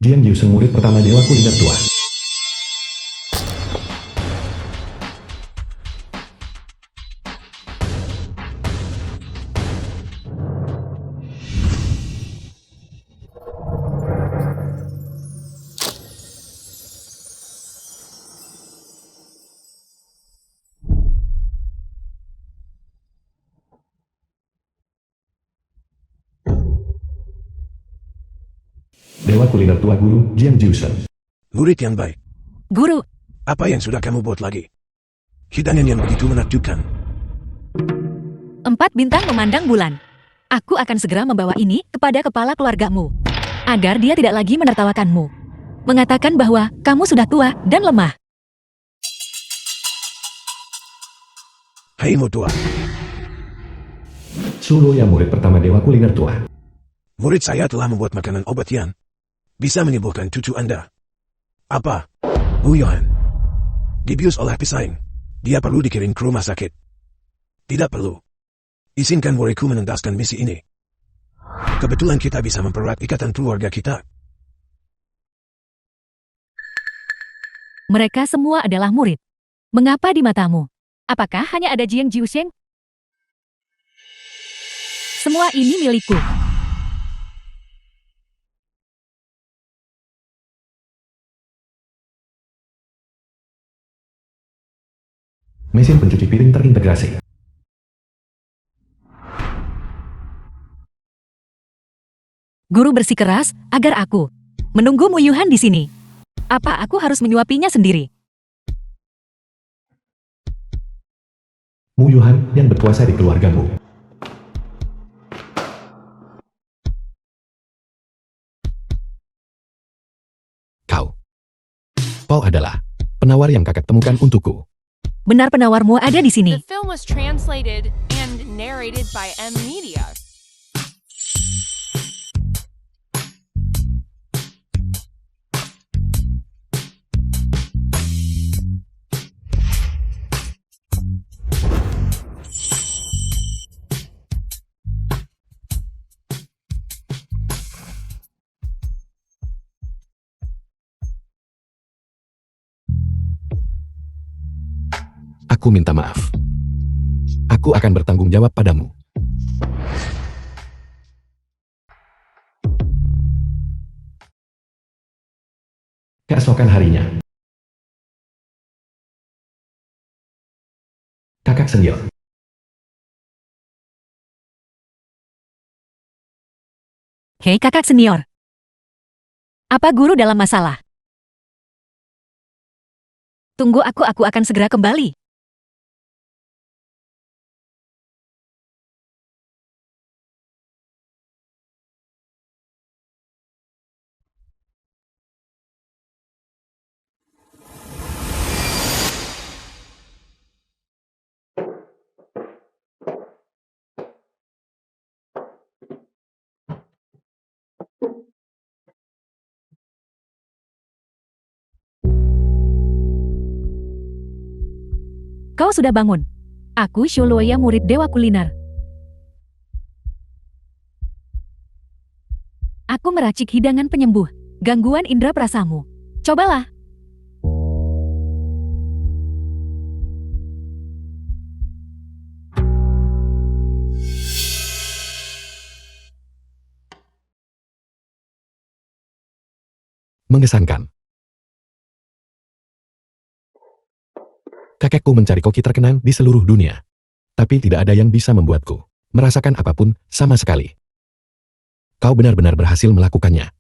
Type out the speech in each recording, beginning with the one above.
Jiang Jiusheng, murid pertama Dewa Kuliner Tua. Dewa Kuliner Tua Guru, Jiang Jiusheng. Murid yang baik. Guru, Apa yang sudah kamu buat lagi? Hidangan yang begitu menakjubkan. 4 bintang memandang bulan. Aku akan segera membawa ini kepada kepala keluargamu, agar dia tidak lagi menertawakanmu. Mengatakan bahwa kamu sudah tua dan lemah. Hei Mutua, Su Luoya, murid pertama Dewa Kuliner Tua. murid saya telah membuat makanan obat yang bisa menyembuhkan cucu Anda. Apa? Wu Yuan. Dibius oleh pesaing. Dia perlu dikirim ke rumah sakit. Tidak perlu. Izinkan muridku menuntaskan misi ini. Kebetulan kita bisa mempererat ikatan keluarga kita. Mereka semua adalah murid. Mengapa di matamu? Apakah hanya ada Jiang Jiusheng? Semua ini milikku. Mesin pencuci piring terintegrasi. Guru bersikeras agar aku menunggu Mu Yuhan di sini. Apa aku harus menyuapinya sendiri? Mu Yuhan yang berkuasa di keluargamu. Kau adalah penawar yang kakak temukan untukku. Benar, penawarmu ada di sini. The film was translated and narrated by M Media. Aku minta maaf. Aku akan bertanggung jawab padamu. Keesokan harinya, kakak senior. Hei kakak senior. Apa guru dalam masalah? Tunggu aku akan segera kembali. Kau sudah bangun. Aku Su Luoya, murid Dewa Kuliner. Aku meracik hidangan penyembuh gangguan indera perasamu. Cobalah. Mengesankan. Kakekku mencari koki terkenal di seluruh dunia. Tapi tidak ada yang bisa membuatku merasakan apapun sama sekali. Kau benar-benar berhasil melakukannya.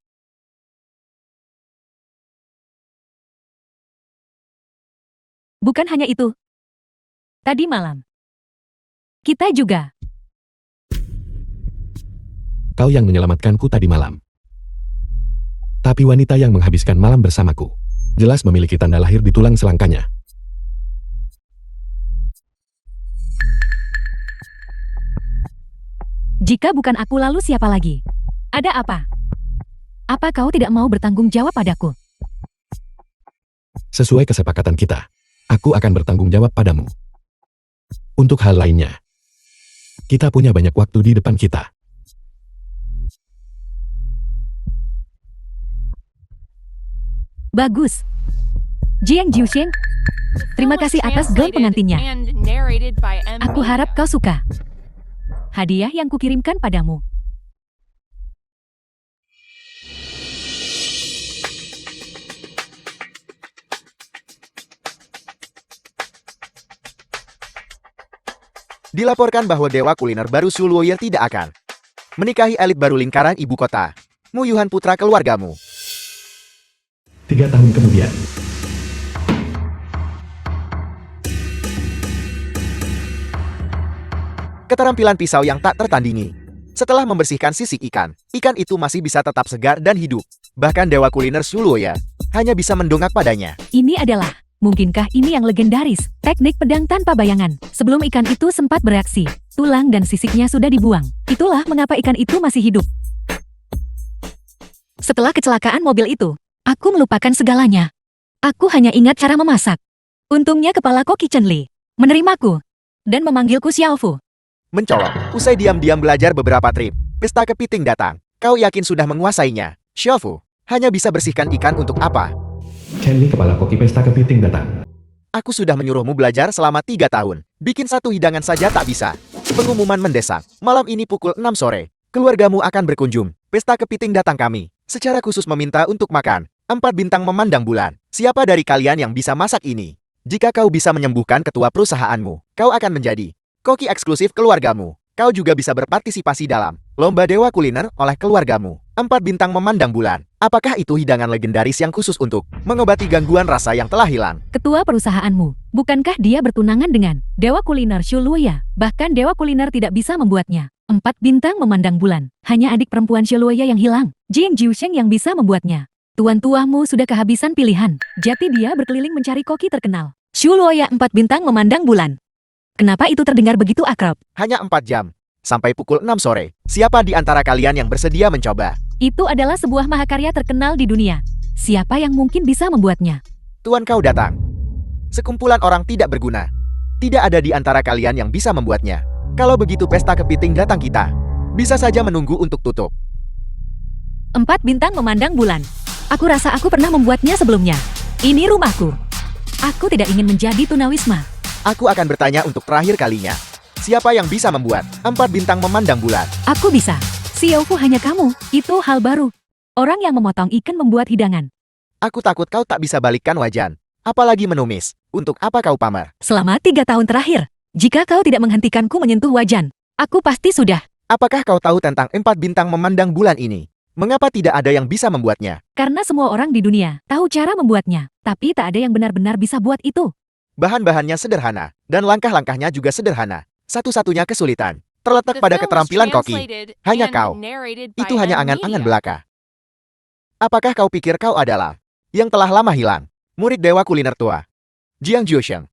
Bukan hanya itu. Tadi malam, kita juga. Kau yang menyelamatkanku tadi malam. Tapi wanita yang menghabiskan malam bersamaku jelas memiliki tanda lahir di tulang selangkanya. Jika bukan aku, lalu siapa lagi? Ada apa? Apa kau tidak mau bertanggung jawab padaku? Sesuai kesepakatan kita, aku akan bertanggung jawab padamu. Untuk hal lainnya, kita punya banyak waktu di depan kita. Bagus. Jiang Jiusheng, terima kasih atas gaun pengantinnya. And narrated by M. Aku harap kau suka. Hadiah yang kukirimkan padamu. Dilaporkan bahwa dewa kuliner baru Xu Luoye tidak akan menikahi elit baru lingkaran ibu kota. Mu Yuhan putra keluargamu. 3 tahun kemudian, Keterampilan pisau yang tak tertandingi. Setelah membersihkan sisik ikan, ikan itu masih bisa tetap segar dan hidup. Bahkan dewa kuliner Xu Luoye hanya bisa mendongak padanya. Ini adalah, mungkinkah ini yang legendaris, teknik pedang tanpa bayangan. Sebelum ikan itu sempat bereaksi, tulang dan sisiknya sudah dibuang. Itulah mengapa ikan itu masih hidup. Setelah kecelakaan mobil itu, aku melupakan segalanya. Aku hanya ingat cara memasak. Untungnya kepala koki Chen Li menerimaku dan memanggilku Xiaofu. Mencolok, usai diam-diam belajar beberapa trip, pesta kepiting datang. Kau yakin sudah menguasainya? Xiaofu, hanya bisa bersihkan ikan untuk apa? Chen Li kepala koki pesta kepiting datang. Aku sudah menyuruhmu belajar selama 3 tahun. Bikin satu hidangan saja tak bisa. Pengumuman mendesak. Malam ini pukul 6 sore. Keluargamu akan berkunjung. Pesta kepiting datang kami. Secara khusus meminta untuk makan. 4 bintang memandang bulan. Siapa dari kalian yang bisa masak ini? Jika kau bisa menyembuhkan ketua perusahaanmu, kau akan menjadi koki eksklusif keluargamu. Kau juga bisa berpartisipasi dalam lomba dewa kuliner oleh keluargamu. 4 bintang memandang bulan. Apakah itu hidangan legendaris yang khusus untuk mengobati gangguan rasa yang telah hilang? Ketua perusahaanmu, bukankah dia bertunangan dengan dewa kuliner Xu Luoye? Bahkan dewa kuliner tidak bisa membuatnya. 4 bintang memandang bulan. Hanya adik perempuan Xu Luoye yang hilang, Jiang Jiusheng yang bisa membuatnya. Tuan tuamu sudah kehabisan pilihan. Jadi dia berkeliling mencari koki terkenal. Xu Luoye 4 bintang memandang bulan. Kenapa itu terdengar begitu akrab? Hanya 4 jam. Sampai pukul 6 sore. Siapa di antara kalian yang bersedia mencoba? Itu adalah sebuah mahakarya terkenal di dunia. Siapa yang mungkin bisa membuatnya? Tuan kau datang. Sekumpulan orang tidak berguna. Tidak ada di antara kalian yang bisa membuatnya. Kalau begitu pesta kepiting datang kita. Bisa saja menunggu untuk tutup. 4 bintang memandang bulan. Aku rasa aku pernah membuatnya sebelumnya. Ini rumahku. Aku tidak ingin menjadi tunawisma. Aku akan bertanya untuk terakhir kalinya. Siapa yang bisa membuat 4 bintang memandang bulan? Aku bisa. Xiaofu hanya kamu. Itu hal baru. Orang yang memotong ikan membuat hidangan. Aku takut kau tak bisa balikkan wajan. Apalagi menumis. Untuk apa kau pamer? Selama 3 tahun terakhir, jika kau tidak menghentikanku menyentuh wajan, aku pasti sudah. Apakah kau tahu tentang 4 bintang memandang bulan ini? Mengapa tidak ada yang bisa membuatnya? Karena semua orang di dunia tahu cara membuatnya, tapi tak ada yang benar-benar bisa buat itu. Bahan-bahannya sederhana, dan langkah-langkahnya juga sederhana. Satu-satunya kesulitan terletak The pada film was keterampilan koki. translated Hanya and kau. narrated by Itu hanya M. angan-angan Media. belaka. Apakah kau pikir kau adalah yang telah lama hilang, murid dewa kuliner tua, Jiang Jiusheng?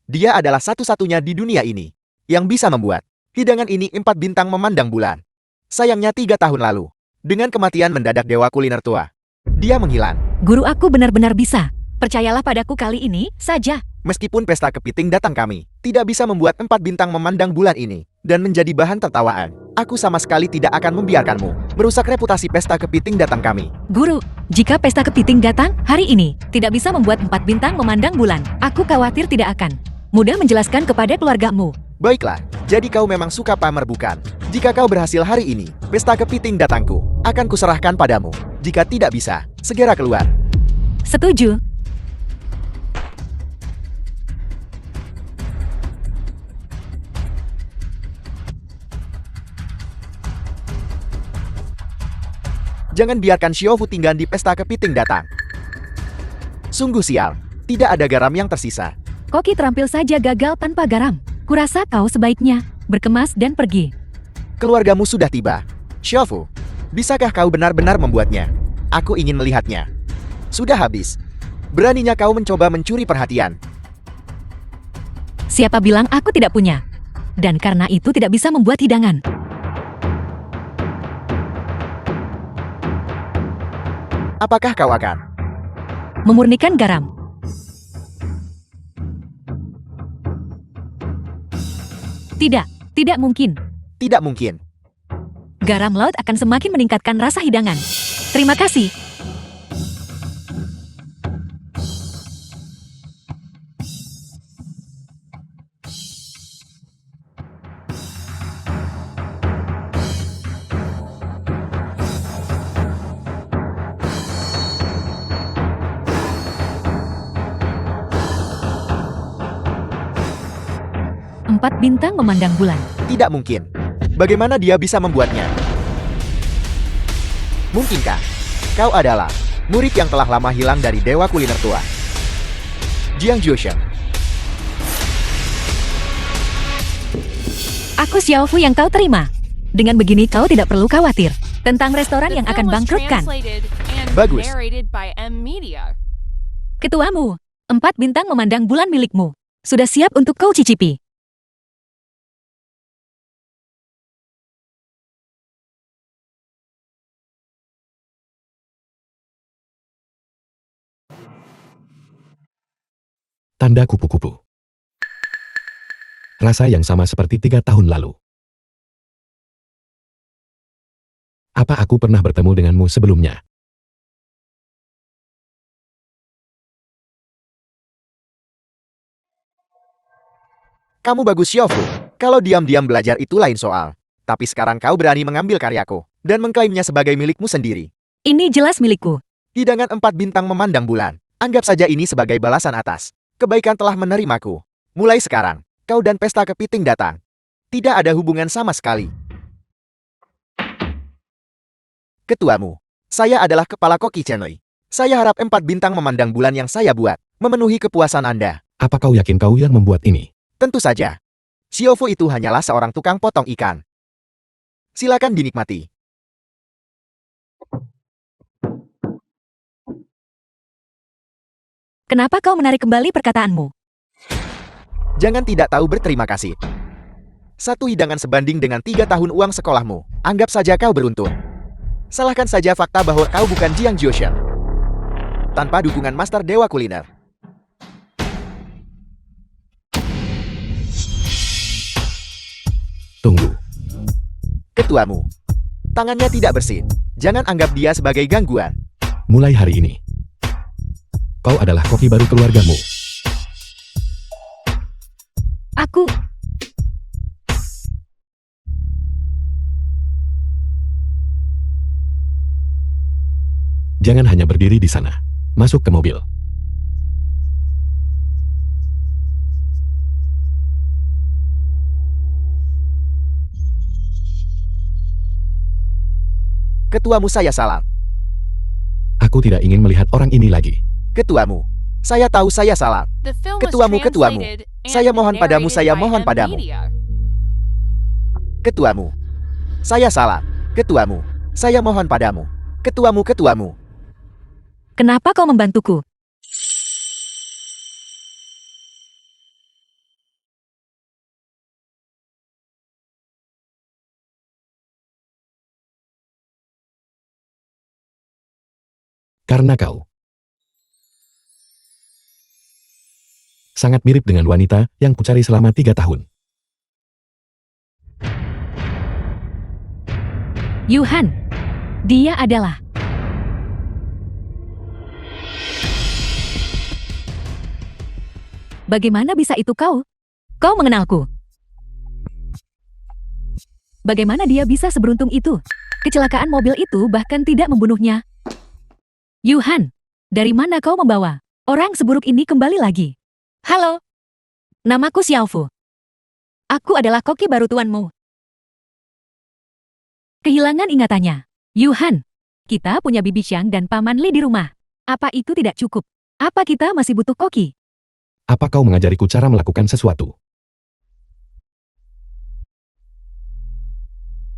Dia adalah satu-satunya di dunia ini yang bisa membuat hidangan ini 4 bintang memandang bulan. Sayangnya 3 tahun lalu, dengan kematian mendadak dewa kuliner tua, dia menghilang. Guru aku benar-benar bisa. Percayalah padaku kali ini saja. Meskipun pesta kepiting datang kami, tidak bisa membuat 4 bintang memandang bulan ini, dan menjadi bahan tertawaan. Aku sama sekali tidak akan membiarkanmu merusak reputasi pesta kepiting datang kami. Guru, jika pesta kepiting datang hari ini, tidak bisa membuat 4 bintang memandang bulan, aku khawatir tidak akan mudah menjelaskan kepada keluargamu. Baiklah, jadi kau memang suka pamer bukan? Jika kau berhasil hari ini, pesta kepiting datangku akan kuserahkan padamu. Jika tidak bisa, segera keluar. Setuju. Jangan biarkan Xiaofu tinggal di pesta kepiting datang. Sungguh sial, tidak ada garam yang tersisa. Koki terampil saja gagal tanpa garam. Kurasa kau sebaiknya berkemas dan pergi. Keluargamu sudah tiba. Xiaofu, bisakah kau benar-benar membuatnya? Aku ingin melihatnya. Sudah habis. Beraninya kau mencoba mencuri perhatian. Siapa bilang aku tidak punya? Dan karena itu tidak bisa membuat hidangan. Apakah kau akan Memurnikan garam. Tidak, tidak mungkin. Tidak mungkin. Garam laut akan semakin meningkatkan rasa hidangan. Terima kasih. 4 bintang memandang bulan. Tidak mungkin. Bagaimana dia bisa membuatnya? Mungkinkah kau adalah murid yang telah lama hilang dari Dewa Kuliner Tua? Jiang Juosheng. Aku Xiaofu yang kau terima. Dengan begini kau tidak perlu khawatir tentang restoran The yang akan film was bangkrutkan. translated and Bagus. narrated by M Media. Ketuamu, 4 bintang memandang bulan milikmu. Sudah siap untuk kau cicipi. Tanda kupu-kupu. Rasa yang sama seperti 3 tahun lalu. Apa aku pernah bertemu denganmu sebelumnya? Kamu bagus, Xiaofu. Kalau diam-diam belajar itu lain soal. Tapi sekarang kau berani mengambil karyaku dan mengklaimnya sebagai milikmu sendiri. Ini jelas milikku. Hidangan 4 bintang memandang bulan. Anggap saja ini sebagai balasan atas kebaikan telah menerimaku. Mulai sekarang, kau dan pesta kepiting datang. Tidak ada hubungan sama sekali. Ketuamu, saya adalah kepala koki Chenlei. Saya harap 4 bintang memandang bulan yang saya buat memenuhi kepuasan Anda. Apa kau yakin kau yang membuat ini? Tentu saja. Xiaofu itu hanyalah seorang tukang potong ikan. Silakan dinikmati. Kenapa kau menarik kembali perkataanmu? Jangan tidak tahu berterima kasih. 1 hidangan sebanding dengan 3 tahun uang sekolahmu. Anggap saja kau beruntung. Salahkan saja fakta bahwa kau bukan Jiang Juosheng. Tanpa dukungan Master Dewa Kuliner. Tunggu. Ketuamu. Tangannya tidak bersih. Jangan anggap dia sebagai gangguan. Mulai hari ini, kau adalah koki baru keluargamu. Aku... Jangan hanya berdiri di sana. Masuk ke mobil. Ketuamu, saya salah. Aku tidak ingin melihat orang ini lagi. Ketuamu. Saya tahu saya salah. The film was Ketuamu, ketuamu. translated and Saya mohon padamu, narrated saya by mohon M padamu. Media. Ketuamu. Saya salah. Ketuamu. Saya mohon padamu. Ketuamu, ketuamu. Kenapa kau membantuku? Karena kau sangat mirip dengan wanita yang kucari selama 3 tahun. Yuhan. Dia adalah... Bagaimana bisa itu kau? Kau mengenalku. Bagaimana dia bisa seberuntung itu? Kecelakaan mobil itu bahkan tidak membunuhnya. Yuhan, dari mana kau membawa orang seburuk ini kembali lagi? Halo, namaku Xiaofu. Aku adalah koki baru tuanmu. Kehilangan ingatannya. Yuhan, kita punya Bibi Xiang dan Paman Li di rumah. Apa itu tidak cukup? Apa kita masih butuh koki? Apa kau mengajariku cara melakukan sesuatu?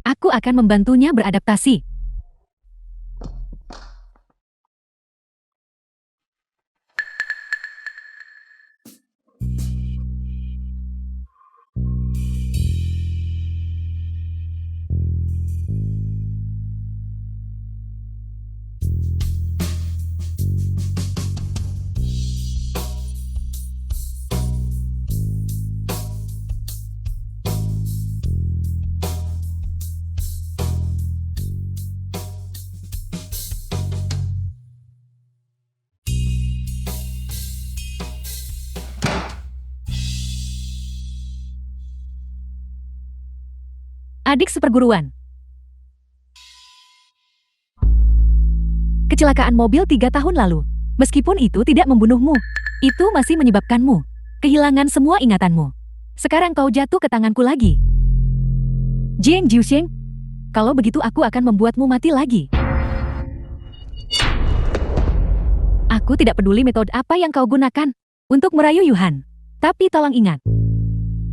Aku akan membantunya beradaptasi. Adik seperguruan. Kecelakaan mobil 3 tahun lalu. Meskipun itu tidak membunuhmu, itu masih menyebabkanmu kehilangan semua ingatanmu. Sekarang kau jatuh ke tanganku lagi. Jiang Jiuxiang, kalau begitu aku akan membuatmu mati lagi. Aku tidak peduli metode apa yang kau gunakan untuk merayu Yuhan. Tapi tolong ingat,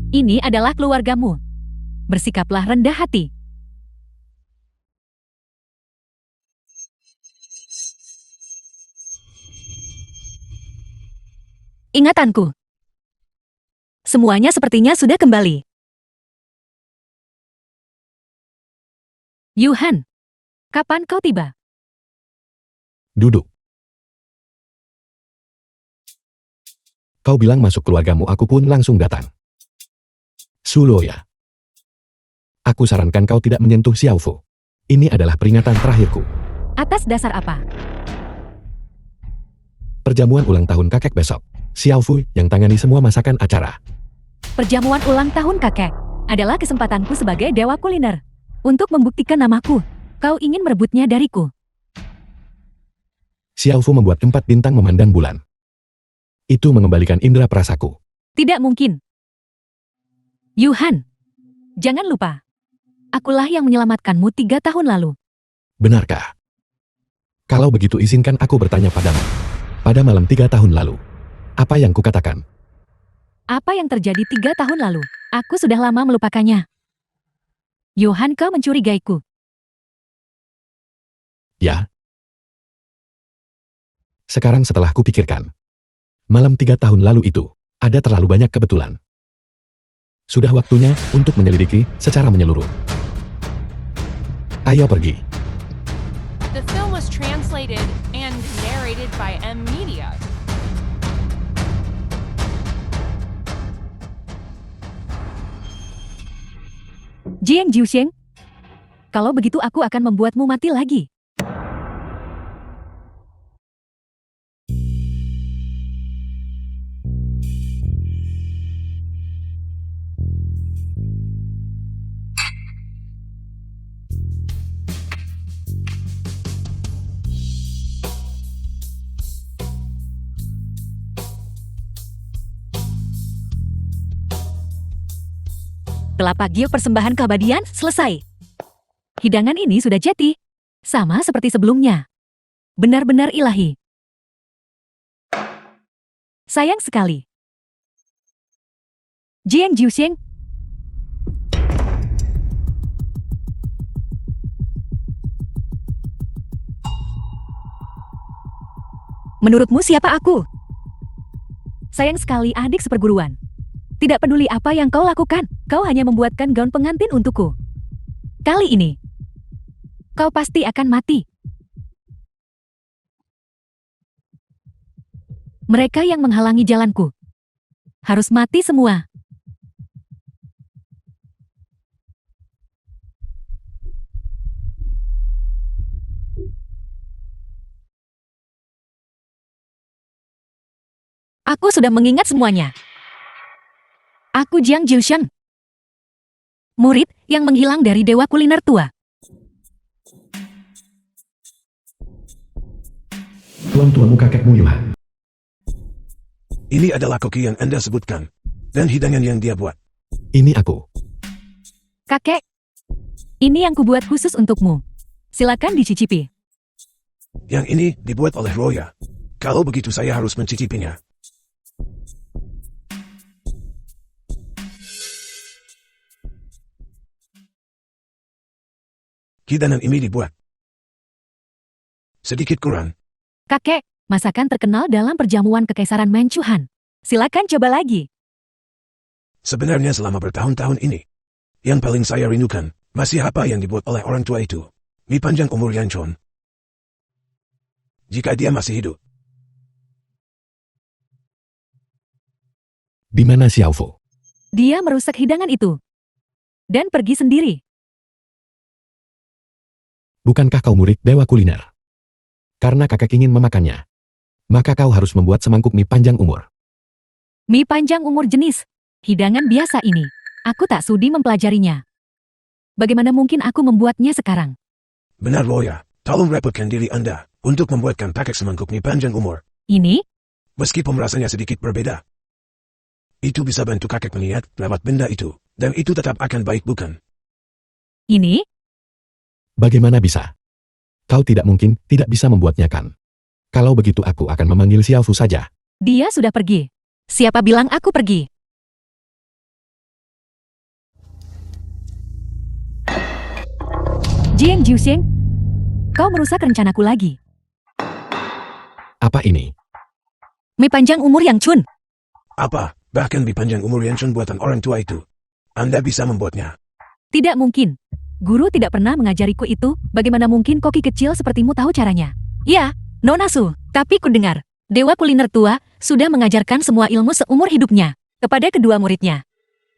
ini adalah keluargamu. Bersikaplah rendah hati. Ingatanku. Semuanya sepertinya sudah kembali. Yuhan, kapan kau tiba? Duduk. Kau bilang masuk keluargamu, aku pun langsung datang. Suloya. Aku sarankan kau tidak menyentuh Xiaofu. Ini adalah peringatan terakhirku. Atas dasar apa? Perjamuan ulang tahun kakek besok. Xiaofu yang tangani semua masakan acara. Perjamuan ulang tahun kakek adalah kesempatanku sebagai dewa kuliner. Untuk membuktikan namaku, kau ingin merebutnya dariku. Xiaofu membuat 4 bintang memandang bulan. Itu mengembalikan indera perasaku. Tidak mungkin. Yuhan, jangan lupa. Akulah yang menyelamatkanmu 3 tahun lalu. Benarkah? Kalau begitu izinkan aku bertanya padamu. Pada malam 3 tahun lalu, apa yang kukatakan? Apa yang terjadi 3 tahun lalu? Aku sudah lama melupakannya. Yuhan, kau mencurigaiku. Ya. Sekarang setelah kupikirkan, malam 3 tahun lalu itu, ada terlalu banyak kebetulan. Sudah waktunya untuk menyelidiki secara menyeluruh. Ayo pergi. The film was translated and narrated by M Media. Jiang Jiuxiang, kalau begitu aku akan membuatmu mati lagi. Telapak Gio persembahan keabadian selesai. Hidangan ini sudah jadi. Sama seperti sebelumnya. Benar-benar ilahi. Sayang sekali. Jiang Jiuxiang. Menurutmu siapa aku? Sayang sekali adik seperguruan. Tidak peduli apa yang kau lakukan, kau hanya membuatkan gaun pengantin untukku. Kali ini, kau pasti akan mati. Mereka yang menghalangi jalanku harus mati semua. Aku sudah mengingat semuanya. Aku Jiang Jiuxiang, murid yang menghilang dari dewa kuliner tua. Tuan-tuanmu kakekmu Yuhan. Ini adalah koki yang Anda sebutkan. Dan hidangan yang dia buat. Ini aku. Kakek, ini yang kubuat khusus untukmu. Silakan dicicipi. Yang ini dibuat oleh Roya. Kalau begitu saya harus mencicipinya. Hidangan ini dibuat sedikit kurang. Kakek, masakan terkenal dalam perjamuan kekaisaran Manchuhan. Silakan coba lagi. Sebenarnya selama bertahun-tahun ini, yang paling saya rindukan, masih apa yang dibuat oleh orang tua itu. Mie panjang umur Yanchon. Jika dia masih hidup. Di mana Xiaofu? Dia merusak hidangan itu. Dan pergi sendiri. Bukankah kau murid dewa kuliner? Karena kakek ingin memakannya, maka kau harus membuat semangkuk mie panjang umur. Mie panjang umur jenis hidangan biasa ini. Aku tak sudi mempelajarinya. Bagaimana mungkin aku membuatnya sekarang? Benar Roya, tolong repotkan diri Anda untuk membuatkan paket semangkuk mie panjang umur. Ini? Meskipun rasanya sedikit berbeda. Itu bisa bantu kakek melihat lewat benda itu, dan itu tetap akan baik bukan? Ini? Bagaimana bisa? Kau tidak mungkin tidak bisa membuatnya kan? Kalau begitu aku akan memanggil Xiaofu saja. Dia sudah pergi. Siapa bilang aku pergi? Jiang Jiuxiang, kau merusak rencanaku lagi. Apa ini? Mi panjang umur Yang Chun. Apa? Bahkan di panjang umur Yanchun buatan orang tua itu. Anda bisa membuatnya. Tidak mungkin. Guru tidak pernah mengajariku itu, bagaimana mungkin koki kecil sepertimu tahu caranya? Ya, Nona Su, tapi ku dengar, Dewa Kuliner Tua sudah mengajarkan semua ilmu seumur hidupnya kepada kedua muridnya.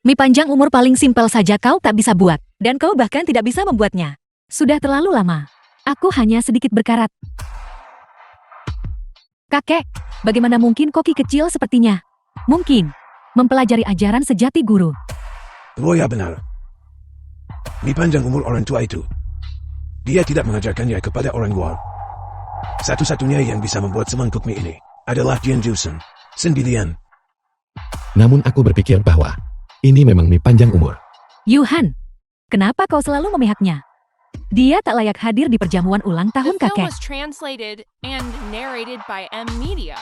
Mi panjang umur paling simpel saja kau tak bisa buat, dan kau bahkan tidak bisa membuatnya. Sudah terlalu lama. Aku hanya sedikit berkarat. Kakek, bagaimana mungkin koki kecil sepertinya? Mungkin mempelajari ajaran sejati guru. Oh ya benar. Mi panjang umur orang tua itu. Dia tidak mengajarkannya kepada orang luar. Satu-satunya yang bisa membuat semangkuk mie ini adalah Jian Jusen sendirian. Namun aku berpikir bahwa ini memang Mi panjang umur. Yuhan, kenapa kau selalu memihaknya? Dia tak layak hadir di perjamuan ulang The tahun film kakek. was translated and narrated by M Media.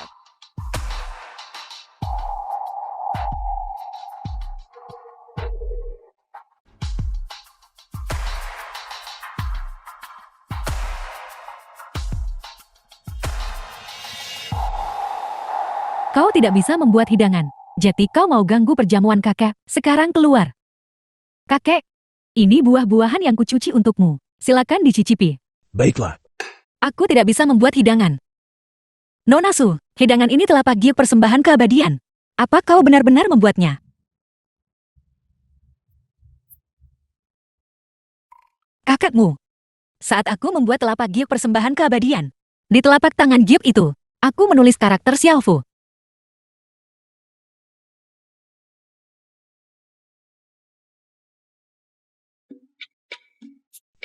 Kau tidak bisa membuat hidangan. Jadi kau mau ganggu perjamuan kakek. Sekarang keluar. Kakek, ini buah-buahan yang kucuci untukmu. Silakan dicicipi. Baiklah. Aku tidak bisa membuat hidangan. Nona Su, hidangan ini telapak giok persembahan keabadian. Apa kau benar-benar membuatnya? Kakakmu. Saat aku membuat telapak giok persembahan keabadian, di telapak tangan giok itu, aku menulis karakter Xiaofu.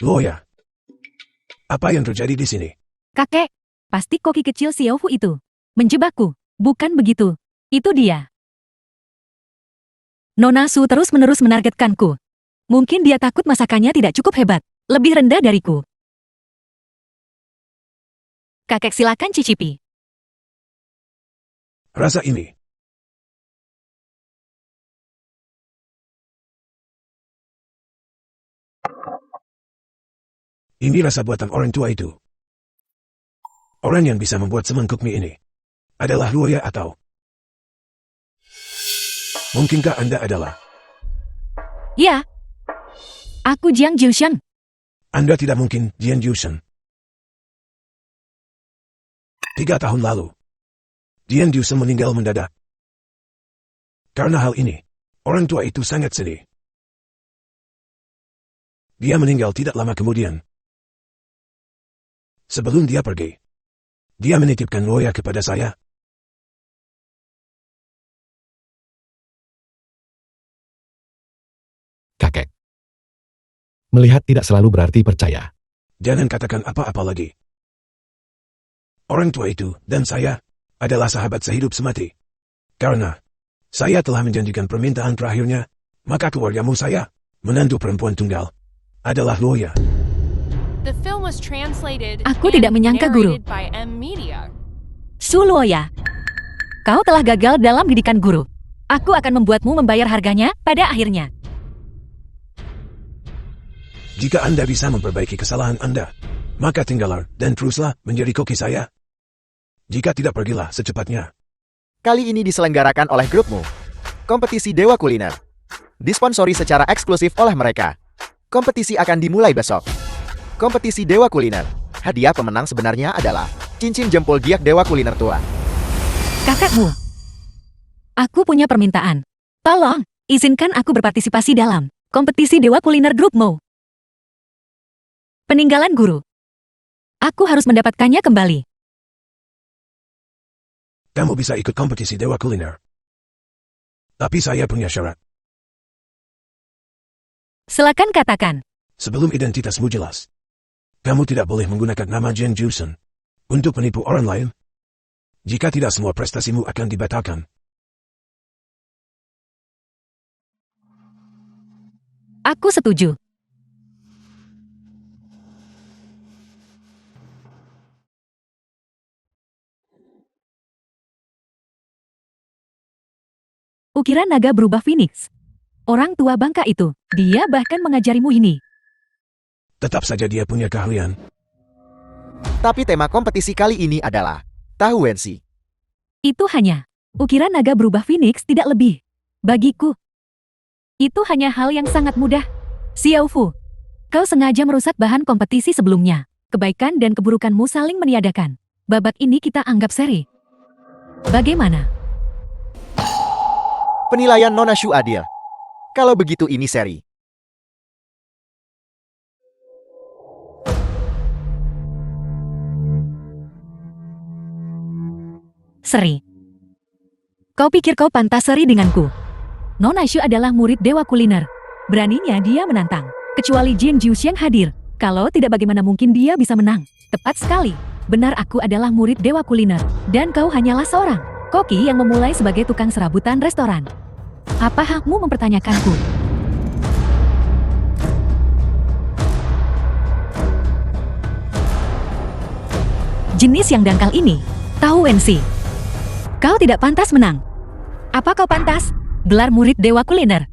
Oh ya. Apa yang terjadi di sini? Kakek, pasti koki kecil Xiaofu itu menjebakku. Bukan begitu. Itu dia. Nona Su terus-menerus menargetkanku. Mungkin dia takut masakannya tidak cukup hebat. Lebih rendah dariku. Kakek silakan cicipi. Rasa ini. Ini rasa buatan orang tua itu. Orang yang bisa membuat semangkuk mie ini adalah Luoya atau... Mungkinkah Anda adalah... Ya. Aku Jiang Jiuxiang. Anda tidak mungkin Jian Jusen. 3 tahun lalu, Jian Jusen meninggal mendadak. Karena hal ini, orang tua itu sangat sedih. Dia meninggal tidak lama kemudian. Sebelum dia pergi, dia menitipkan Luoya kepada saya. Kakek. Melihat tidak selalu berarti percaya. Jangan katakan apa-apa lagi. Orang tua itu dan saya adalah sahabat sehidup semati. Karena saya telah menjanjikan permintaan terakhirnya, maka keluargamu saya, menantu perempuan tunggal, adalah Luoya. The film was translated Aku and tidak menyangka, Guru. narrated by M Media. Su Luoya. Kau telah gagal dalam didikan guru. Aku akan membuatmu membayar harganya pada akhirnya. Jika Anda bisa memperbaiki kesalahan Anda, maka tinggallah dan teruslah menjadi koki saya. Jika tidak, pergilah secepatnya. Kali ini diselenggarakan oleh grupmu. Kompetisi Dewa Kuliner. Disponsori secara eksklusif oleh mereka. Kompetisi akan dimulai besok. Kompetisi Dewa Kuliner. Hadiah pemenang sebenarnya adalah cincin jempol giak Dewa Kuliner Tua. Kakakmu. Aku punya permintaan. Tolong, izinkan aku berpartisipasi dalam kompetisi Dewa Kuliner Grupmu. Peninggalan guru. Aku harus mendapatkannya kembali. Kamu bisa ikut kompetisi Dewa Kuliner. Tapi saya punya syarat. Silakan katakan. Sebelum identitasmu jelas, kamu tidak boleh menggunakan nama Jian Jusen untuk menipu orang lain. Jika tidak, semua prestasimu akan dibatalkan. Aku setuju. Ukiran naga berubah Phoenix. Orang tua bangka itu, dia bahkan mengajarimu ini. Tetap saja dia punya keahlian. Tapi tema kompetisi kali ini adalah tahu Wensi. Itu hanya, ukiran naga berubah Phoenix tidak lebih. Bagiku, itu hanya hal yang sangat mudah. Xiao Fu, kau sengaja merusak bahan kompetisi sebelumnya. Kebaikan dan keburukanmu saling meniadakan. Babak ini kita anggap seri. Bagaimana? Penilaian Nona Shu adil. Kalau begitu ini seri. Seri. Kau pikir kau pantas seri denganku? Nona Shu adalah murid dewa kuliner. Beraninya dia menantang. Kecuali Jin Jiuxiang hadir. Kalau tidak bagaimana mungkin dia bisa menang? Tepat sekali. Benar aku adalah murid dewa kuliner. Dan kau hanyalah seorang koki yang memulai sebagai tukang serabutan restoran. Apa hakmu mempertanyakanku? Jenis yang dangkal ini, tahu Wensi. Kau tidak pantas menang. Apa kau pantas? Gelar murid dewa kuliner.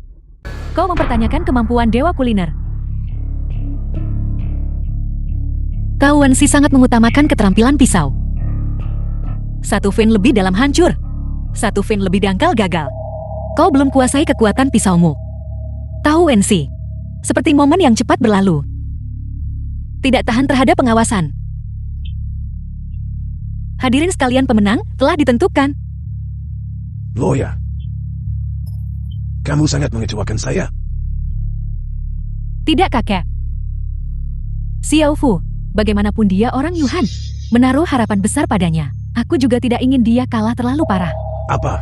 Kau mempertanyakan kemampuan dewa kuliner. Tahu Wensi sangat mengutamakan keterampilan pisau. Satu vein lebih dalam hancur. Satu vein lebih dangkal gagal. Kau belum kuasai kekuatan pisaumu. Tahu Wensi. Seperti momen yang cepat berlalu. Tidak tahan terhadap pengawasan. Hadirin sekalian, pemenang telah ditentukan. Lawyer. Kamu sangat mengecewakan saya. Tidak, kakek. Xiao Fu, bagaimanapun dia orang Yuhan, menaruh harapan besar padanya. Aku juga tidak ingin dia kalah terlalu parah. Apa?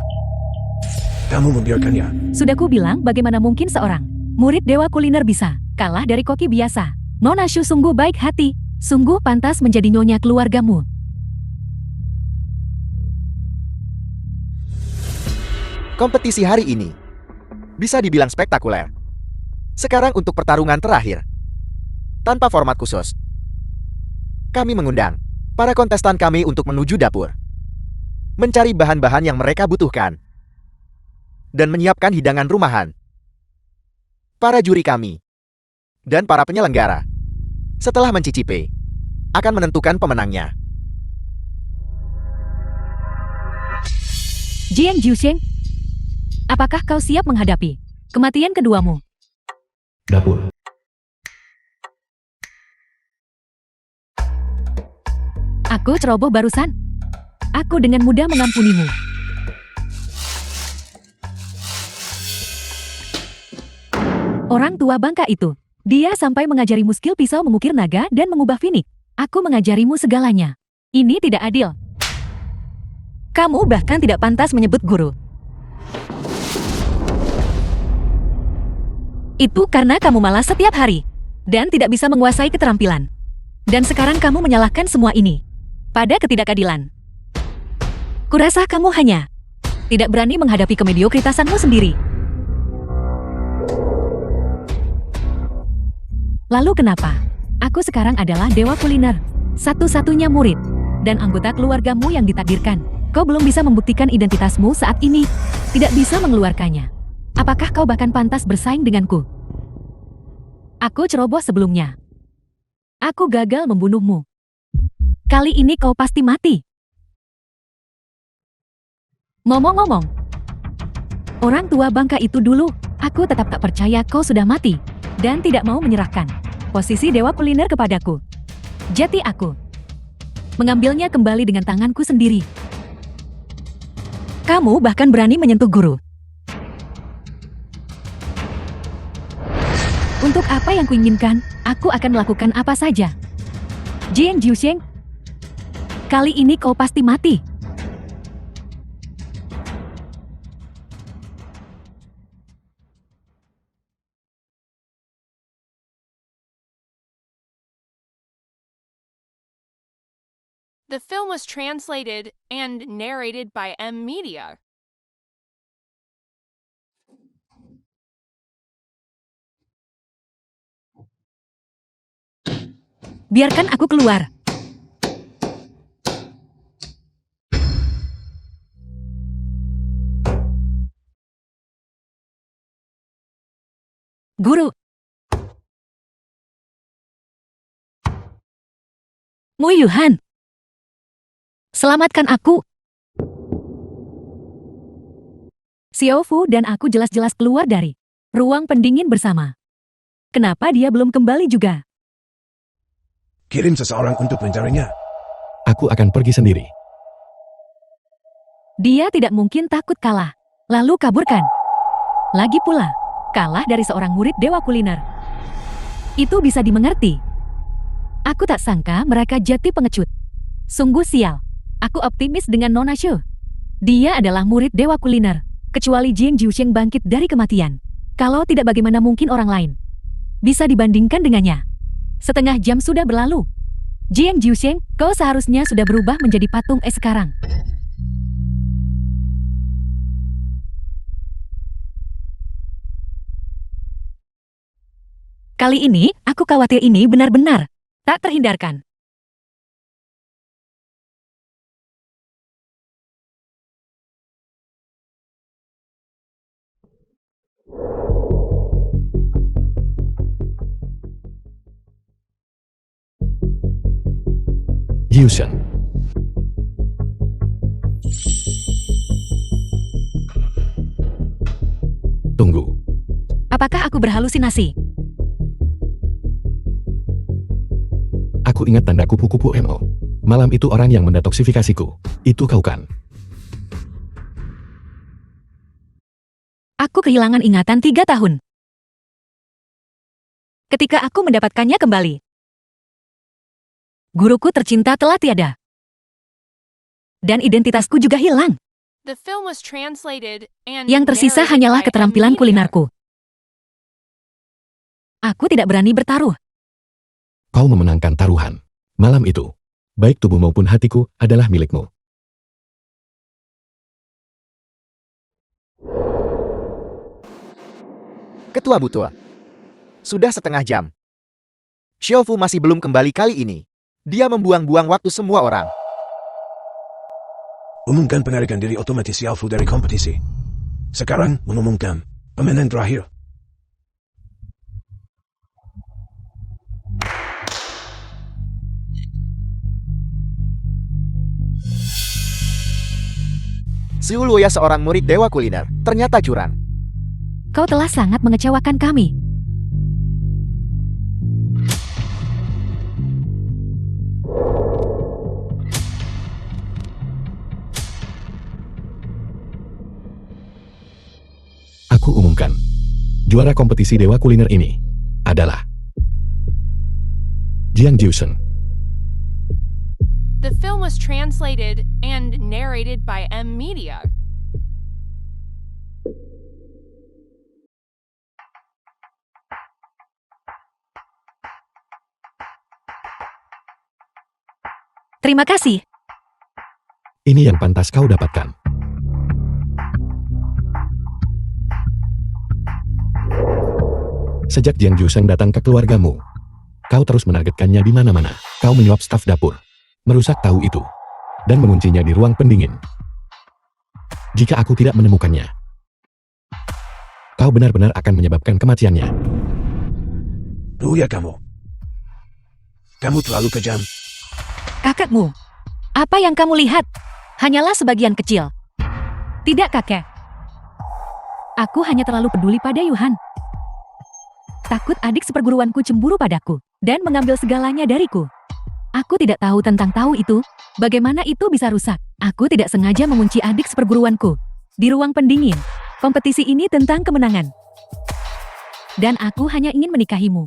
Kamu membiarkannya. Sudah ku bilang bagaimana mungkin seorang murid dewa kuliner bisa kalah dari koki biasa. Nona Shu sungguh baik hati, sungguh pantas menjadi nyonya keluargamu. Kompetisi hari ini bisa dibilang spektakuler. Sekarang untuk pertarungan terakhir. Tanpa format khusus. Kami mengundang para kontestan kami untuk menuju dapur. Mencari bahan-bahan yang mereka butuhkan. Dan menyiapkan hidangan rumahan. Para juri kami dan para penyelenggara, setelah mencicipi, akan menentukan pemenangnya. Jiang Jiuxiang, apakah kau siap menghadapi kematian keduamu? Dapur. Aku ceroboh barusan. Aku dengan mudah mengampunimu. Orang tua bangka itu, dia sampai mengajarimu skill pisau mengukir naga dan mengubah Phoenix. Aku mengajarimu segalanya. Ini tidak adil. Kamu bahkan tidak pantas menyebut guru. Itu karena kamu malas setiap hari dan tidak bisa menguasai keterampilan. Dan sekarang kamu menyalahkan semua ini pada ketidakadilan. Kurasa kamu hanya tidak berani menghadapi kemediokritasanmu sendiri. Lalu kenapa? Aku sekarang adalah dewa kuliner, satu-satunya murid, dan anggota keluargamu yang ditakdirkan. Kau belum bisa membuktikan identitasmu saat ini, tidak bisa mengeluarkannya. Apakah kau bahkan pantas bersaing denganku? Aku ceroboh sebelumnya. Aku gagal membunuhmu. Kali ini kau pasti mati. Ngomong-ngomong, orang tua bangka itu dulu, aku tetap tak percaya kau sudah mati. Dan tidak mau menyerahkan posisi dewa kuliner kepadaku. Jadi aku mengambilnya kembali dengan tanganku sendiri. Kamu bahkan berani menyentuh guru. Untuk apa yang kuinginkan, aku akan melakukan apa saja. Jiang Jiuxiang, kali ini kau pasti mati. The film was translated and narrated by M Media. Biarkan aku keluar. Guru. Mu Yuhan. Selamatkan aku. Xiao Fu dan aku jelas-jelas keluar dari ruang pendingin bersama. Kenapa dia belum kembali juga? Kirim seseorang untuk mencarinya. Aku akan pergi sendiri. Dia tidak mungkin takut kalah, lalu kaburkan. Lagi pula, kalah dari seorang murid dewa kuliner. Itu bisa dimengerti. Aku tak sangka mereka jati pengecut. Sungguh sial. Aku optimis dengan Nona Shu. Dia adalah murid dewa kuliner. Kecuali Jiang Jiusheng bangkit dari kematian. Kalau tidak, bagaimana mungkin orang lain bisa dibandingkan dengannya? Setengah jam sudah berlalu. Jiang Jiusheng, kau seharusnya sudah berubah menjadi patung es sekarang. Kali ini, aku khawatir ini benar-benar tak terhindarkan. Yusen. Tunggu. Apakah aku berhalusinasi? Aku ingat tanda kupu-kupu MO. Malam itu orang yang mendetoksifikasiku. Itu kau kan? Aku kehilangan ingatan 3 tahun. Ketika aku mendapatkannya kembali, guruku tercinta telah tiada. Dan identitasku juga hilang. The film was translated and Yang tersisa narrated hanyalah by keterampilan M. Media. kulinerku. Aku tidak berani bertaruh. Kau memenangkan taruhan. Malam itu, baik tubuh maupun hatiku adalah milikmu. Ketua Butua. Sudah setengah jam. Xiao Fu masih belum kembali kali ini. Dia membuang-buang waktu semua orang. Umumkan penarikan diri otomatis Xiao Fu dari kompetisi. Sekarang mengumumkan pemenang terakhir. Xiu Luoya, seorang murid dewa kuliner, ternyata curang. Kau telah sangat mengecewakan kami. Aku umumkan. Juara kompetisi dewa kuliner ini adalah Jiang Jiusheng. The film was translated and narrated by M. Media. Terima kasih. Ini yang pantas kau dapatkan. Sejak Jiang Jiusheng datang ke keluargamu, kau terus menargetkannya di mana-mana. Kau menyuap staf dapur, merusak tahu itu, dan menguncinya di ruang pendingin. Jika aku tidak menemukannya, kau benar-benar akan menyebabkan kematiannya. Luoya kamu. Kamu terlalu kejam. Kakakmu. Apa yang kamu lihat? Hanyalah sebagian kecil. Tidak, kakek. Aku hanya terlalu peduli pada Yuhan. Takut adik seperguruanku cemburu padaku dan mengambil segalanya dariku. Aku tidak tahu tentang tahu itu. Bagaimana itu bisa rusak? Aku tidak sengaja mengunci adik seperguruanku di ruang pendingin. Kompetisi ini tentang kemenangan. Dan aku hanya ingin menikahimu.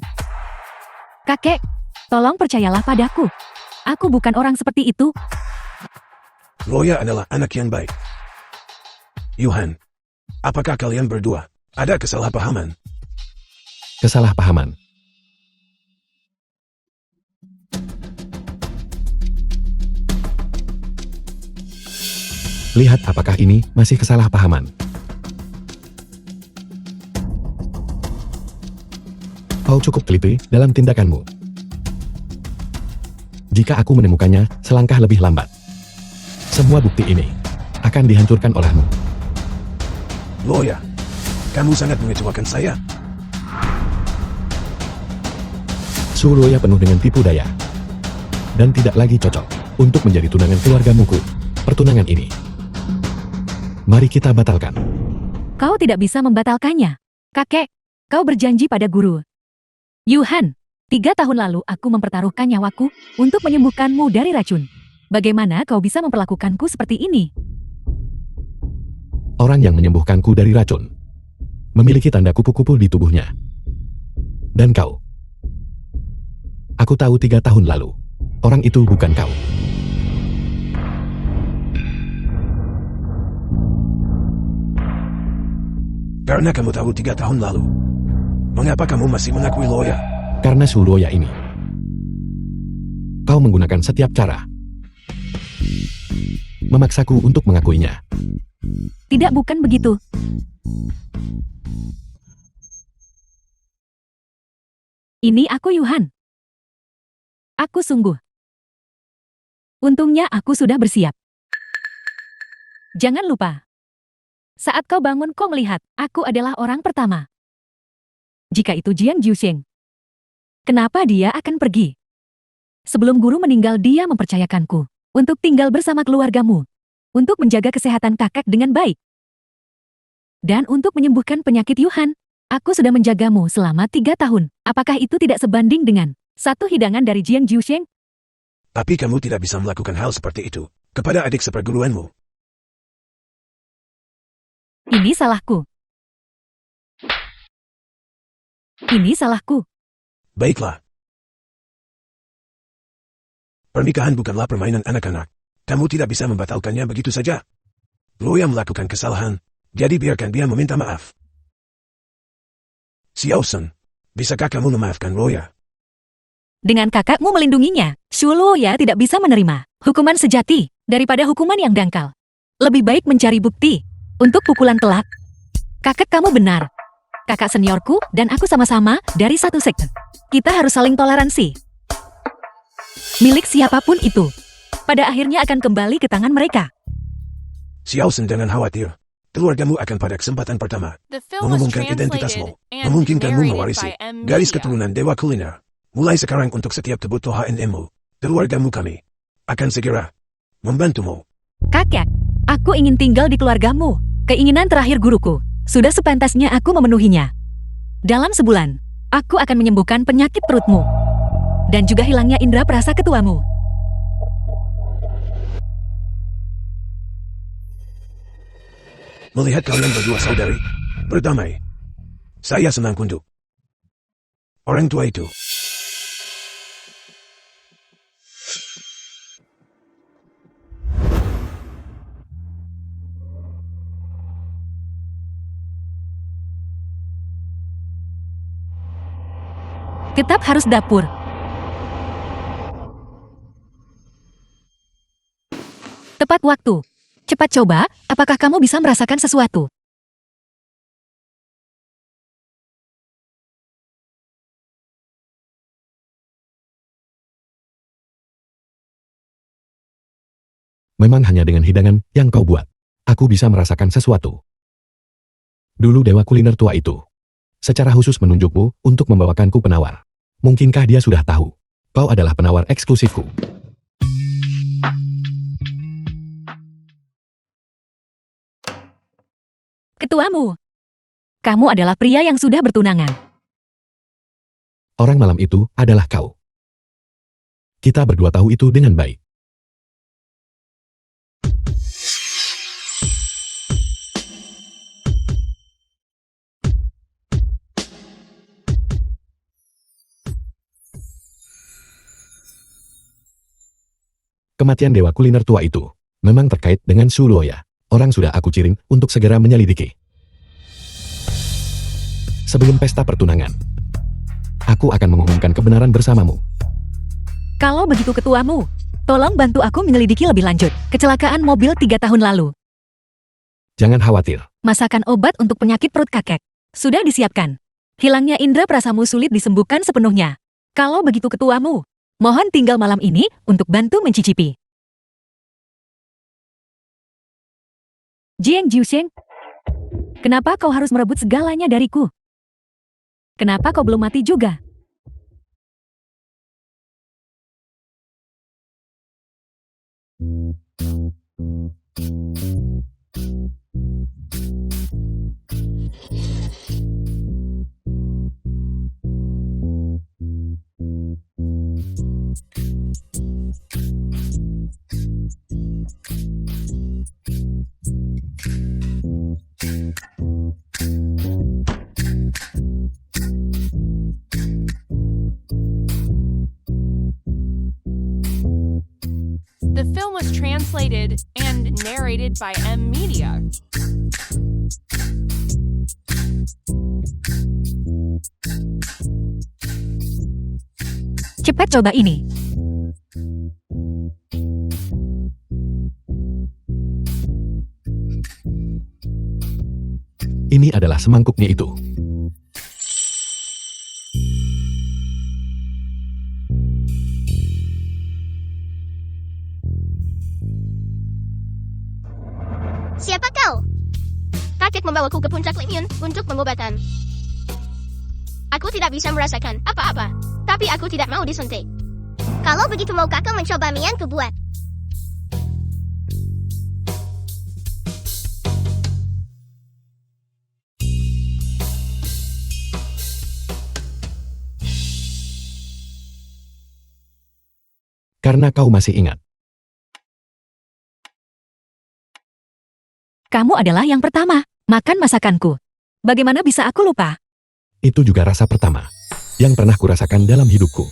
Kakek, tolong percayalah padaku. Aku bukan orang seperti itu. Luoya adalah anak yang baik. Yuhan, apakah kalian berdua ada kesalahpahaman? Kesalahpahaman. Lihat apakah ini masih kesalahpahaman. Kau cukup teliti dalam tindakanmu. Jika aku menemukannya selangkah lebih lambat, semua bukti ini akan dihancurkan olehmu. Loya, kamu sangat mengecewakan saya. Suloya penuh dengan tipu daya dan tidak lagi cocok untuk menjadi tunangan keluargamuku. Pertunangan ini, mari kita batalkan. Kau tidak bisa membatalkannya. Kakek, kau berjanji pada guru. Yuhan, 3 tahun lalu aku mempertaruhkan nyawaku untuk menyembuhkanmu dari racun. Bagaimana kau bisa memperlakukanku seperti ini? Orang yang menyembuhkanku dari racun memiliki tanda kupu-kupu di tubuhnya. Dan kau, aku tahu 3 tahun lalu, orang itu bukan kau. Karena kamu tahu 3 tahun lalu. Mengapa kamu masih mengakui Loya? Karena Suloya ini, kau menggunakan setiap cara memaksaku untuk mengakuinya. Tidak, bukan begitu. Ini aku Yuhan. Aku sungguh. Untungnya aku sudah bersiap. Jangan lupa. Saat kau bangun kau melihat, aku adalah orang pertama. Jika itu Jiang Jiusheng, kenapa dia akan pergi? Sebelum guru meninggal dia mempercayakanku untuk tinggal bersama keluargamu, untuk menjaga kesehatan kakak dengan baik. Dan untuk menyembuhkan penyakit Yuhan, aku sudah menjagamu selama 3 tahun. Apakah itu tidak sebanding dengan 1 hidangan dari Jiang Jiusheng? Tapi kamu tidak bisa melakukan hal seperti itu kepada adik seperguruanmu. Ini salahku. Ini salahku. Baiklah. Pernikahan bukanlah permainan anak-anak. Kamu tidak bisa membatalkannya begitu saja. Loya melakukan kesalahan, jadi biarkan dia meminta maaf. Xiaosen, bisakah kamu memaafkan Loya? Dengan kakakmu melindunginya, Shuloya tidak bisa menerima hukuman sejati daripada hukuman yang dangkal. Lebih baik mencari bukti untuk pukulan telak. Kakak kamu benar. Kakak seniorku dan aku sama-sama dari satu sekte. Kita harus saling toleransi. Milik siapapun itu, pada akhirnya akan kembali ke tangan mereka. Xiaosen, jangan khawatir. Keluargamu akan pada kesempatan pertama The film was mengumumkan translated identitasmu, and memungkinkanmu narrated mewarisi by M. garis Media. keturunan Dewa Kuliner. Mulai sekarang untuk setiap kebutuhan ilmu, keluargamu kami akan segera membantumu. Kakek, aku ingin tinggal di keluargamu. Keinginan terakhir guruku. Sudah sepantasnya aku memenuhinya. Dalam sebulan, aku akan menyembuhkan penyakit perutmu. Dan juga hilangnya indera perasa ketuamu. Melihat kalian berdua saudari berdamai, saya senang kunduk. Orang tua itu Tetap harus dapur. Tepat waktu. Cepat coba, apakah kamu bisa merasakan sesuatu? Memang hanya dengan hidangan yang kau buat, aku bisa merasakan sesuatu. Dulu Dewa Kuliner tua itu secara khusus menunjukmu untuk membawakanku penawar. Mungkinkah dia sudah tahu kau adalah penawar eksklusifku? Ketuamu. Kamu adalah pria yang sudah bertunangan. Orang malam itu adalah kau. Kita berdua tahu itu dengan baik. Kematian Dewa Kuliner tua itu memang terkait dengan Suloya. Orang sudah aku kirim untuk segera menyelidiki. Sebelum pesta pertunangan, aku akan mengumumkan kebenaran bersamamu. Kalau begitu ketuamu, tolong bantu aku menyelidiki lebih lanjut kecelakaan mobil 3 tahun lalu. Jangan khawatir. Masakan obat untuk penyakit perut kakek sudah disiapkan. Hilangnya indera perasamu sulit disembuhkan sepenuhnya. Kalau begitu ketuamu, Mohon tinggal malam ini untuk bantu mencicipi. Jiang Jiusheng, kenapa kau harus merebut segalanya dariku? Kenapa kau belum mati juga? The film was translated and narrated by M Media. Cepat coba ini. Ini adalah semangkuknya itu. Siapa kau? Kakek membawaku ke puncak Lingyun untuk pengobatan. Aku tidak bisa merasakan apa-apa, tapi aku tidak mau disuntik. Kalau begitu mau kakak mencoba mie yang kubuat? Karena kau masih ingat. Kamu adalah yang pertama makan masakanku. Bagaimana bisa aku lupa? Itu juga rasa pertama yang pernah kurasakan dalam hidupku.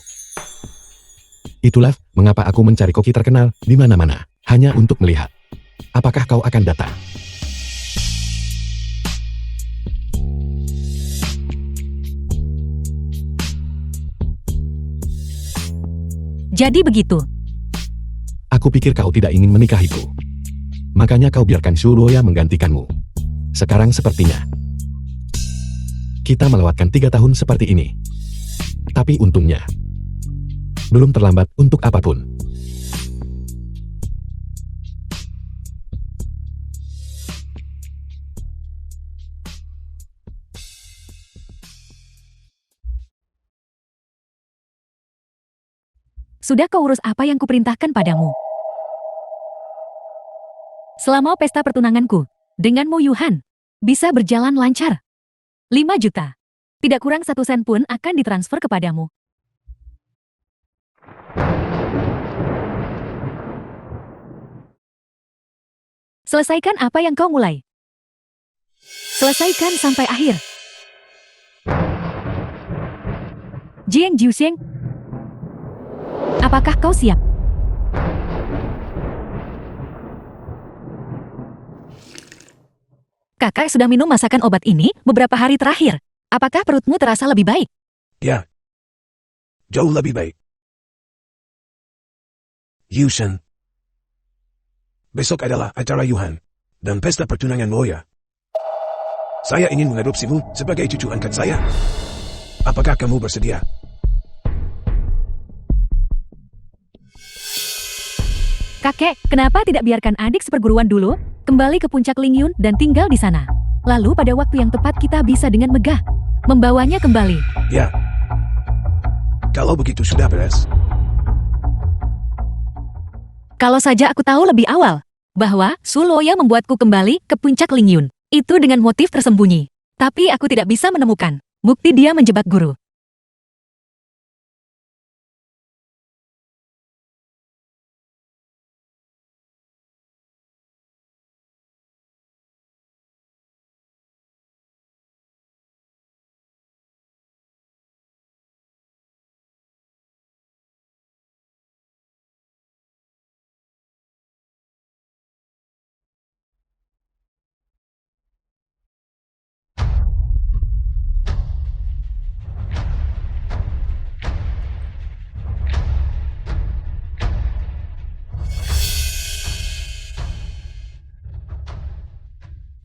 Itulah mengapa aku mencari koki terkenal di mana-mana, hanya untuk melihat apakah kau akan datang. Jadi begitu. Aku pikir kau tidak ingin menikahiku. Makanya kau biarkan Xu Luoya menggantikanmu. Sekarang sepertinya kita melewatkan 3 tahun seperti ini. Tapi untungnya belum terlambat untuk apapun. Sudah kau urus apa yang kuperintahkan padamu? Selama pesta pertunanganku dengan Mo Yuhan bisa berjalan lancar. 5 juta. Tidak kurang 1 sen pun akan ditransfer kepadamu. Selesaikan apa yang kau mulai. Selesaikan sampai akhir. Jiang Jiusheng, apakah kau siap? Kakak sudah minum masakan obat ini beberapa hari terakhir. Apakah perutmu terasa lebih baik? Ya. Jauh lebih baik. Yusen. Besok adalah acara Yuhan dan pesta pertunangan Loya. Saya ingin mengadopsimu sebagai cucu angkat saya. Apakah kamu bersedia? Kakek, kenapa tidak biarkan adik seperguruan dulu kembali ke puncak Lingyun dan tinggal di sana? Lalu pada waktu yang tepat kita bisa dengan megah membawanya kembali. Ya. Kalau begitu sudah beres. Kalau saja aku tahu lebih awal bahwa Xu Luoya membuatku kembali ke puncak Lingyun, itu dengan motif tersembunyi. Tapi aku tidak bisa menemukan bukti dia menjebak guru.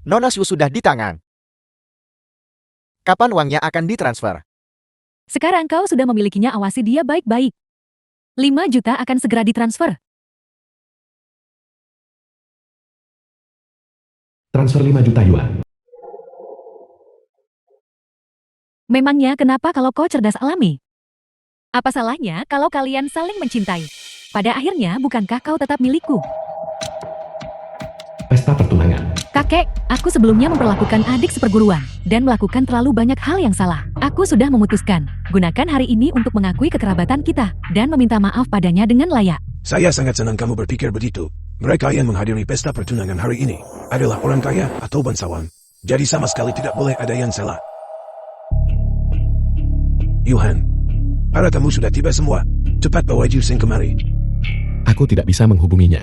Nona Xu sudah di tangan. Kapan uangnya akan ditransfer? Sekarang kau sudah memilikinya, awasi dia baik-baik. 5 juta akan segera ditransfer. Transfer 5 juta yuan. Memangnya kenapa kalau kau cerdas alami? Apa salahnya kalau kalian saling mencintai? Pada akhirnya bukankah kau tetap milikku? Pesta pertunangan. Kakek, aku sebelumnya memperlakukan adik seperguruan dan melakukan terlalu banyak hal yang salah. Aku sudah memutuskan, gunakan hari ini untuk mengakui kekerabatan kita dan meminta maaf padanya dengan layak. Saya sangat senang kamu berpikir begitu. Mereka yang menghadiri pesta pertunangan hari ini adalah orang kaya atau bangsawan. Jadi sama sekali tidak boleh ada yang salah. Yuhan, para tamu sudah tiba semua. Cepat bawa Jusing kemari. Aku tidak bisa menghubunginya.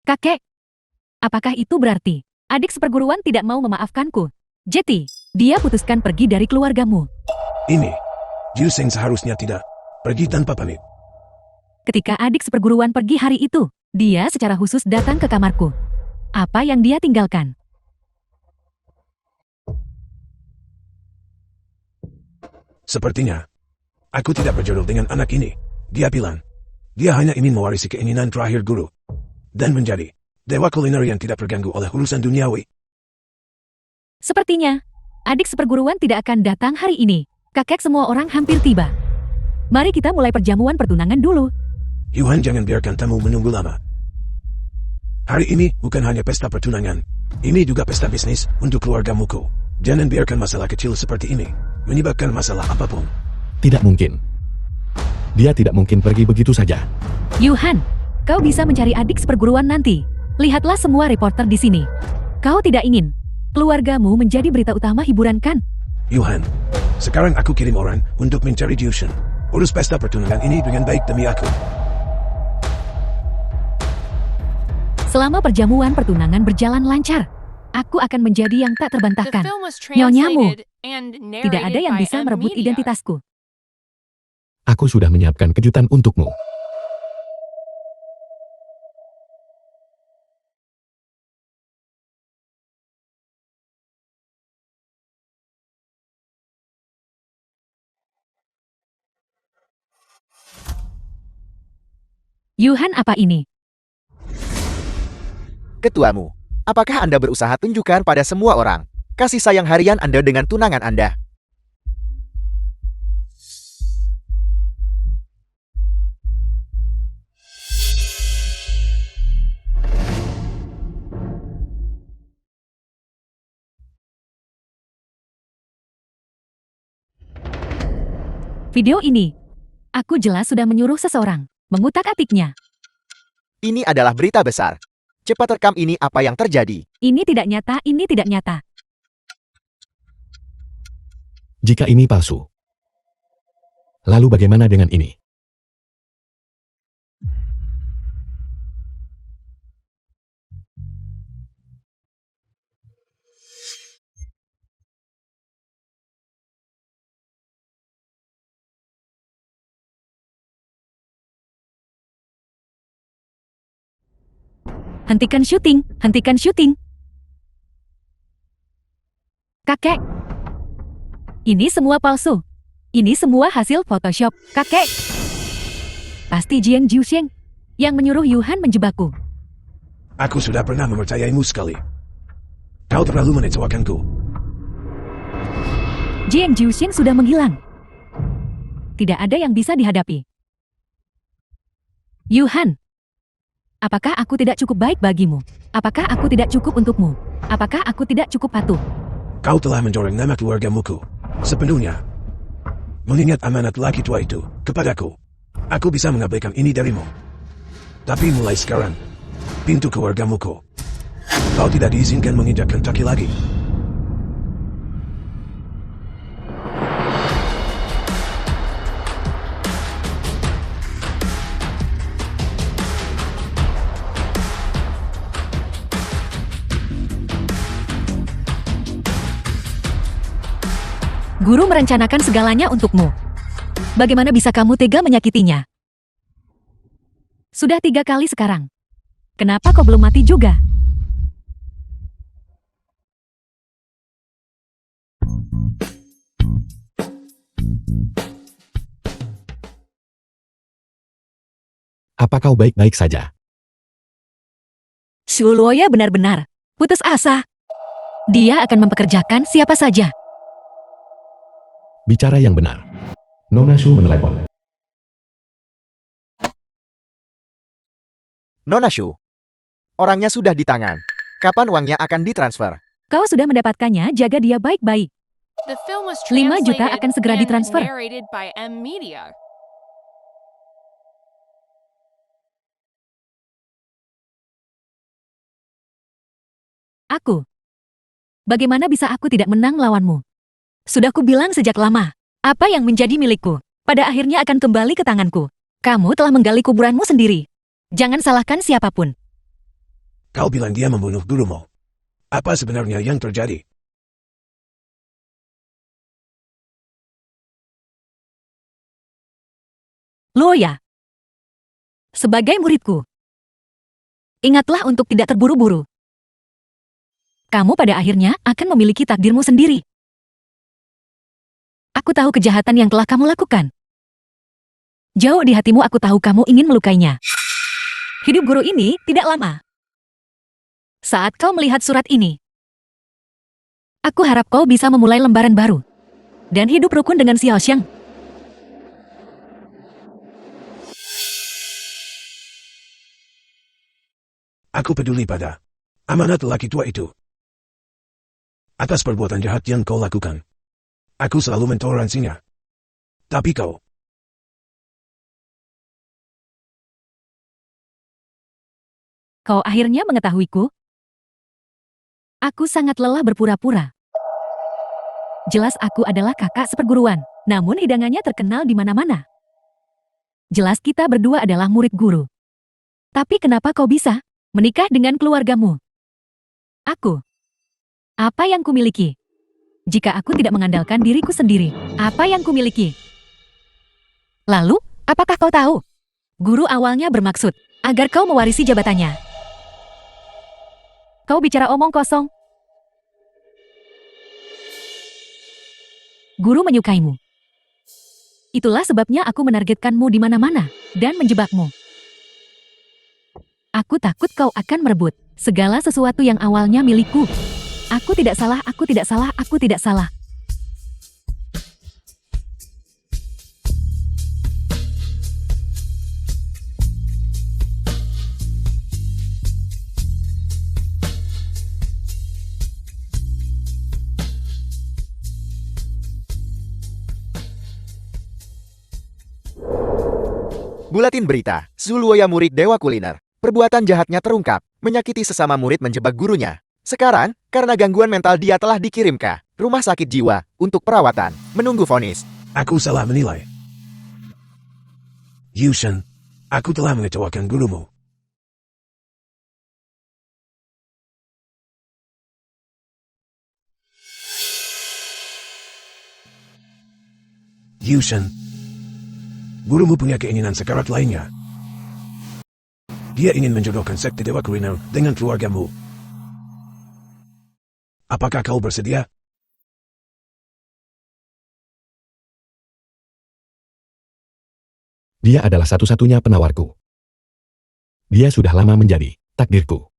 Kakek, apakah itu berarti adik seperguruan tidak mau memaafkanku? Jeti, dia putuskan pergi dari keluargamu. Ini, Jusing seharusnya tidak pergi tanpa pamit. Ketika adik seperguruan pergi hari itu, dia secara khusus datang ke kamarku. Apa yang dia tinggalkan? Sepertinya, aku tidak berjodoh dengan anak ini. Dia bilang, dia hanya ingin mewarisi keinginan terakhir guru. Dan menjadi dewa kuliner yang tidak terganggu oleh urusan duniawi. Sepertinya, adik seperguruan tidak akan datang hari ini. Kakek semua orang hampir tiba. Mari kita mulai perjamuan pertunangan dulu. Yuhan, jangan biarkan tamu menunggu lama. Hari ini bukan hanya pesta pertunangan. Ini juga pesta bisnis untuk keluarga Muko. Jangan biarkan masalah kecil seperti ini menyebabkan masalah apapun. Tidak mungkin. Dia tidak mungkin pergi begitu saja. Yuhan, kau bisa mencari adik seperguruan nanti. Lihatlah semua reporter di sini. Kau tidak ingin keluargamu menjadi berita utama hiburan, kan? Yuhan, sekarang aku kirim orang untuk mencari Jushin. Urus pesta pertunangan ini dengan baik demi aku. Selama perjamuan pertunangan berjalan lancar, aku akan menjadi yang tak The terbantahkan. film was Nyonyamu, translated and tidak ada narrated yang by bisa M merebut Media. identitasku. Aku sudah menyiapkan kejutan untukmu. Yuhan, apa ini? Ketuamu, apakah Anda berusaha tunjukkan pada semua orang kasih sayang harian Anda dengan tunangan Anda? Video ini, aku jelas sudah menyuruh seseorang mengutak-atiknya. Ini adalah berita besar. Cepat rekam ini apa yang terjadi. Ini tidak nyata, ini tidak nyata. Jika ini palsu, lalu bagaimana dengan ini? Hentikan syuting, hentikan syuting. Kakek, ini semua palsu. Ini semua hasil Photoshop, kakek. Pasti Jiang Jiusheng yang menyuruh Yuhan menjebakku. Aku sudah pernah mempercayaimu sekali. Kau terlalu mengecewakanku. Jiang Jiusheng sudah menghilang. Tidak ada yang bisa dihadapi. Yuhan, apakah aku tidak cukup baik bagimu? Apakah aku tidak cukup untukmu? Apakah aku tidak cukup patuh? Kau telah mencoreng nama keluarga Muko sepenuhnya. Mengingat amanat laki tua itu kepadaku, aku bisa mengabaikan ini darimu. Tapi mulai sekarang, pintu keluarga Muko, kau tidak diizinkan menginjakkan kaki lagi. Guru merencanakan segalanya untukmu. Bagaimana bisa kamu tega menyakitinya? Sudah 3 kali sekarang. Kenapa kau belum mati juga? Apa kau baik-baik saja? Shu Luoya benar-benar putus asa. Dia akan mempekerjakan siapa saja. Bicara yang benar. Nona Shu menelepon. Nona Shu, orangnya sudah di tangan. Kapan uangnya akan ditransfer? Kau sudah mendapatkannya, jaga dia baik-baik. The film was 5 juta translated akan segera and ditransfer. narrated by M Media. Aku. Bagaimana bisa aku tidak menang lawanmu? Sudah kubilang sejak lama, apa yang menjadi milikku, pada akhirnya akan kembali ke tanganku. Kamu telah menggali kuburanmu sendiri. Jangan salahkan siapapun. Kau bilang dia membunuh gurumu. Apa sebenarnya yang terjadi? Luoya. Sebagai muridku, ingatlah untuk tidak terburu-buru. Kamu pada akhirnya akan memiliki takdirmu sendiri. Aku tahu kejahatan yang telah kamu lakukan. Jauh di hatimu aku tahu kamu ingin melukainya. Hidup guru ini tidak lama. Saat kau melihat surat ini, aku harap kau bisa memulai lembaran baru dan hidup rukun dengan Xiao Xiang. Aku peduli pada amanat lelaki tua itu. Atas perbuatan jahat yang kau lakukan, aku selalu mentoleransinya. Tapi kau, Kau akhirnya mengetahuiku. Aku sangat lelah berpura-pura. Jelas aku adalah kakak seperguruan, namun hidangannya terkenal di mana-mana. Jelas kita berdua adalah murid guru. Tapi kenapa kau bisa menikah dengan keluargamu? Aku. Apa yang kumiliki? Jika aku tidak mengandalkan diriku sendiri, apa yang kumiliki? Lalu, apakah kau tahu? Guru awalnya bermaksud agar kau mewarisi jabatannya. Kau bicara omong kosong. Guru menyukaimu. Itulah sebabnya aku menargetkanmu di mana-mana dan menjebakmu. Aku takut kau akan merebut segala sesuatu yang awalnya milikku. Aku tidak salah, aku tidak salah, aku tidak salah. Buletin berita, Shu Luoya murid Dewa Kuliner. Perbuatan jahatnya terungkap, menyakiti sesama murid menjebak gurunya. Sekarang, karena gangguan mental dia telah dikirim ke rumah sakit jiwa untuk perawatan, menunggu vonis. aku salah menilai. Yushan, aku telah mengecewakan gurumu. Yushan, gurumu punya keinginan sekarat lainnya. Dia ingin menjodohkan sekte Dewa Kuliner dengan keluargamu. Apakah kau bersedia? Dia adalah satu-satunya penawarku. Dia sudah lama menjadi takdirku.